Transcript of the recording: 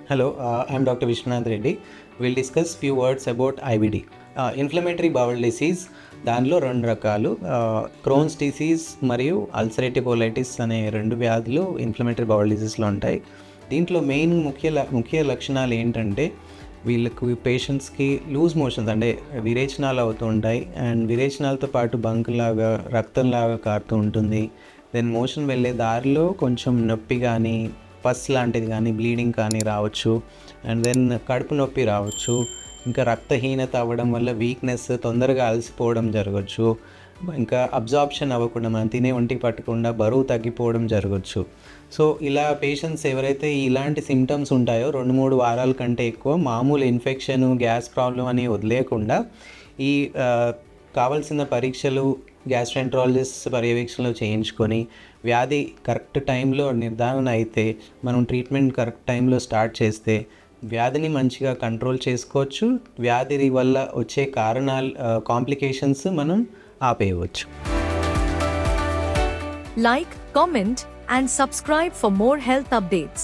Hello, I'm Dr. Vishwanath Reddy. We'll discuss few words about IBD. Inflammatory bowl disease దానిలో రెండు రకాలు, Crohn's disease మరియు ulcerative colitis అనే రెండు వ్యాధులు ఇన్ఫ్లమేటరీ బౌల్ డిసీజ్లో ఉంటాయి. దీంట్లో మెయిన్ ముఖ్య లక్షణాలు ఏంటంటే వీళ్ళకు పేషెంట్స్కి లూజ్ మోషన్స్ అంటే విరేచనాలు అవుతూ ఉంటాయి. అండ్ విరేచనాలతో పాటు బంకులాగా రక్తంలాగా కారుతూ ఉంటుంది. దెన్ మోషన్ వెళ్ళే దారిలో కొంచెం నొప్పి కానీ పస్ లాంటిది కానీ బ్లీడింగ్ కానీ రావచ్చు. అండ్ దెన్ కడుపు నొప్పి రావచ్చు. ఇంకా రక్తహీనత అవ్వడం వల్ల వీక్నెస్, తొందరగా అలసిపోవడం జరగచ్చు. ఇంకా అబ్జార్ప్షన్ అవ్వకుండా మనం తినే ఒంటికి పట్టకుండా బరువు తగ్గిపోవడం జరగచ్చు. సో ఇలా పేషెంట్స్ ఎవరైతే ఇలాంటి సిమ్టమ్స్ ఉంటాయో 2-3 వారాల కంటే ఎక్కువ మామూలు ఇన్ఫెక్షన్, గ్యాస్ ప్రాబ్లం అని వదిలేయకుండా ఈ కావాల్సిన పరీక్షలు గ్యాస్ట్రెంట్రాలజిస్ట్ పర్యవేక్షణలో చేయించుకొని వ్యాధి కరెక్ట్ టైంలో నిర్ధారణ అయితే మనం ట్రీట్మెంట్ కరెక్ట్ టైంలో స్టార్ట్ చేస్తే వ్యాధిని మంచిగా కంట్రోల్ చేసుకోవచ్చు. వ్యాధి వల్ల వచ్చే కారణాలు కాంప్లికేషన్స్ మనం ఆపేయవచ్చు. Like, comment and subscribe for more health updates.